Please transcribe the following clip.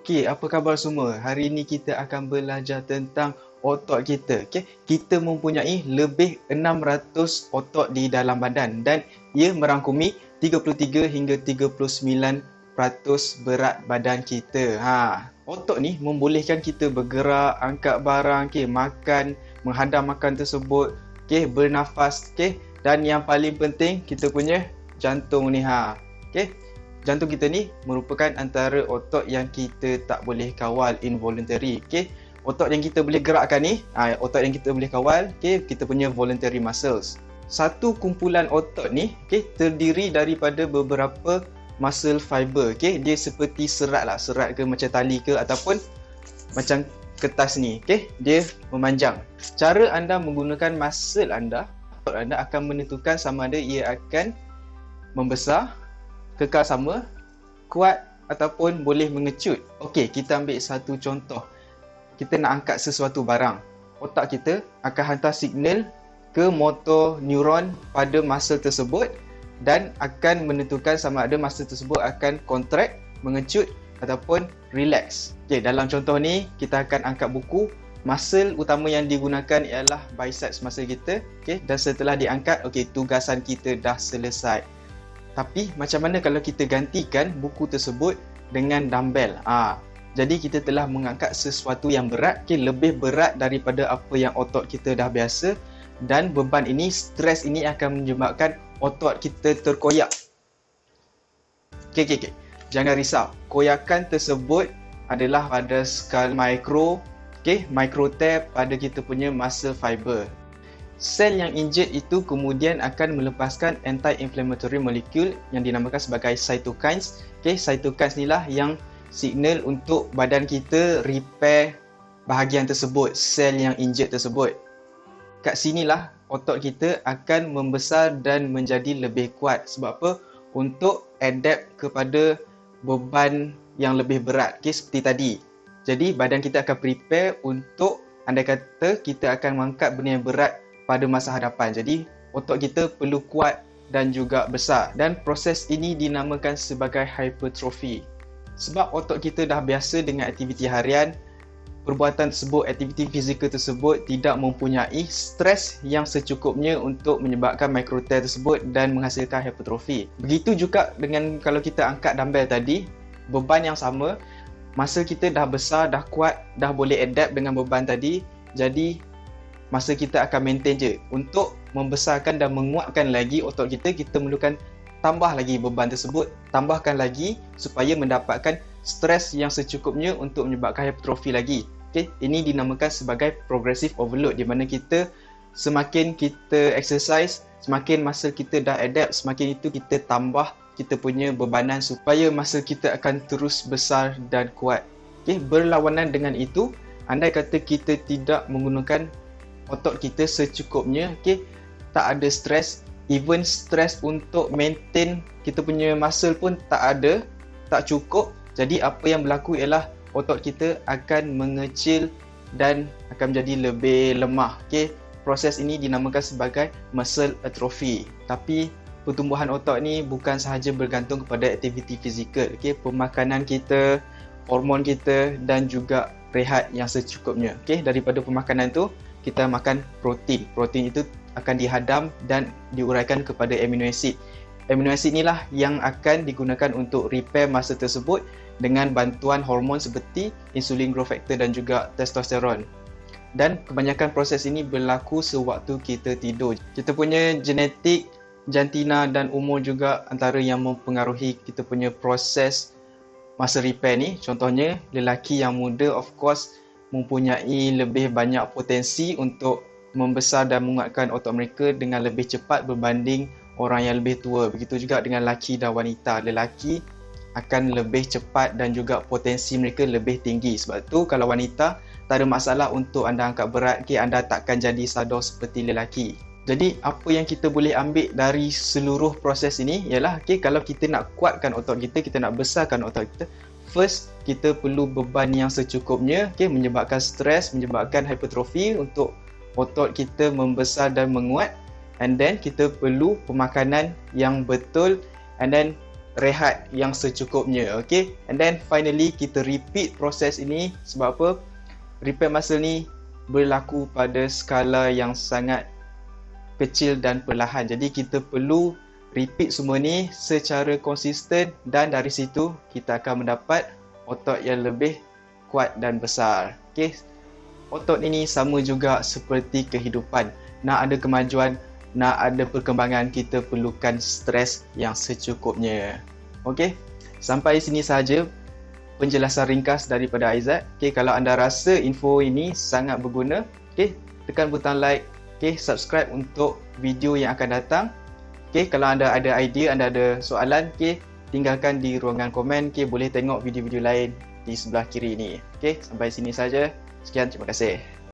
Okey, apa khabar semua? Hari ini kita akan belajar tentang otot kita. Okey, kita mempunyai lebih 600 otot di dalam badan dan ia merangkumi 33 hingga 39% berat badan kita. Otot ni membolehkan kita bergerak, angkat barang, okey, makan, menghadam makan tersebut, okey, bernafas, okey, dan yang paling penting kita punya jantung ni Okey. Jantung kita ni merupakan antara otot yang kita tak boleh kawal involuntary. Okey. Otot yang kita boleh gerakkan ni, otot yang kita boleh kawal, okey, kita punya voluntary muscles. Satu kumpulan otot ni, okey, terdiri daripada beberapa muscle fiber. Okey, dia seperti serat lah, serat ke macam tali ke ataupun macam kertas ni, okey. Dia memanjang. Cara anda menggunakan muscle anda, otot anda akan menentukan sama ada ia akan membesar, kekal sama, kuat ataupun boleh mengecut. Okey, kita ambil satu contoh. Kita nak angkat sesuatu barang. Otak kita akan hantar signal ke motor neuron pada muscle tersebut dan akan menentukan sama ada muscle tersebut akan contract, mengecut ataupun relax. Okey, dalam contoh ni kita akan angkat buku. Muscle utama yang digunakan ialah biceps muscle kita. Okey, dan setelah diangkat, okey, tugasan kita dah selesai. Tapi macam mana kalau kita gantikan buku tersebut dengan dumbbell? Jadi kita telah mengangkat sesuatu yang berat, lebih berat daripada apa yang otot kita dah biasa, dan beban ini, stres ini akan menyebabkan otot kita terkoyak. Okey. Jangan risau. Koyakan tersebut adalah pada skala mikro, micro tear pada kita punya muscle fiber. Sel yang injured itu kemudian akan melepaskan anti-inflammatory molecule yang dinamakan sebagai cytokines. Cytokines inilah yang signal untuk badan kita repair bahagian tersebut, sel yang injured tersebut. Kat sinilah otot kita akan membesar dan menjadi lebih kuat. Sebab apa? Untuk adapt kepada beban yang lebih berat, seperti tadi. Jadi badan kita akan prepare untuk, andai kata kita akan mengangkat benda yang berat pada masa hadapan. Jadi otot kita perlu kuat dan juga besar, dan proses ini dinamakan sebagai hypertrophy. Sebab otot kita dah biasa dengan aktiviti harian, perbuatan tersebut, aktiviti fizikal tersebut tidak mempunyai stres yang secukupnya untuk menyebabkan micro tear tersebut dan menghasilkan hypertrophy. Begitu juga dengan kalau kita angkat dumbbell tadi, beban yang sama, masa kita dah besar, dah kuat, dah boleh adapt dengan beban tadi, jadi masa kita akan maintain je. Untuk membesarkan dan menguatkan lagi otot kita, kita memerlukan tambah lagi beban tersebut, tambahkan lagi supaya mendapatkan stres yang secukupnya untuk menyebabkan hypertrophy lagi. Ini dinamakan sebagai progressive overload, di mana kita semakin kita exercise, semakin muscle kita dah adapt, semakin itu kita tambah kita punya bebanan supaya muscle kita akan terus besar dan kuat. Berlawanan dengan itu, andai kata kita tidak menggunakan otot kita secukupnya, tak ada stres, even stres untuk maintain kita punya muscle pun tak ada, tak cukup. Jadi apa yang berlaku ialah otot kita akan mengecil dan akan menjadi lebih lemah. Proses ini dinamakan sebagai muscle atrophy. Tapi pertumbuhan otot ni bukan sahaja bergantung kepada aktiviti fizikal, pemakanan kita, hormon kita dan juga rehat yang secukupnya. Daripada pemakanan tu kita makan protein. Protein itu akan dihadam dan diuraikan kepada amino acid. Amino acid inilah yang akan digunakan untuk repair masa tersebut dengan bantuan hormon seperti insulin growth factor dan juga testosteron. Dan kebanyakan proses ini berlaku sewaktu kita tidur. Kita punya genetik, jantina dan umur juga antara yang mempengaruhi kita punya proses masa repair ni. Contohnya lelaki yang muda of course mempunyai lebih banyak potensi untuk membesar dan menguatkan otot mereka dengan lebih cepat berbanding orang yang lebih tua. Begitu juga dengan lelaki dan wanita. Lelaki akan lebih cepat dan juga potensi mereka lebih tinggi. Sebab tu kalau wanita tak ada masalah untuk anda angkat berat, anda takkan jadi sadar seperti lelaki. Jadi apa yang kita boleh ambil dari seluruh proses ini ialah kalau kita nak kuatkan otot kita, kita nak besarkan otot kita, first, kita perlu beban yang secukupnya, menyebabkan stres, menyebabkan hypertrophy untuk otot kita membesar dan menguat. And then kita perlu pemakanan yang betul, and then rehat yang secukupnya. Okay, and then finally kita repeat proses ini. Sebab apa? Repair muscle ni berlaku pada skala yang sangat kecil dan perlahan. Jadi kita perlu repeat semua ni secara konsisten, dan dari situ kita akan mendapat otot yang lebih kuat dan besar. Okay, otot ini sama juga seperti kehidupan. Nak ada kemajuan, nak ada perkembangan, kita perlukan stres yang secukupnya. Okey, sampai sini sahaja penjelasan ringkas daripada Aizat. Okey, kalau anda rasa info ini sangat berguna, okey, tekan butang like, okey, subscribe untuk video yang akan datang. Okey, kalau anda ada idea, anda ada soalan, okey, tinggalkan di ruangan komen. Okey, boleh tengok video-video lain di sebelah kiri ini. Okey, sampai sini saja. Sekian, terima kasih.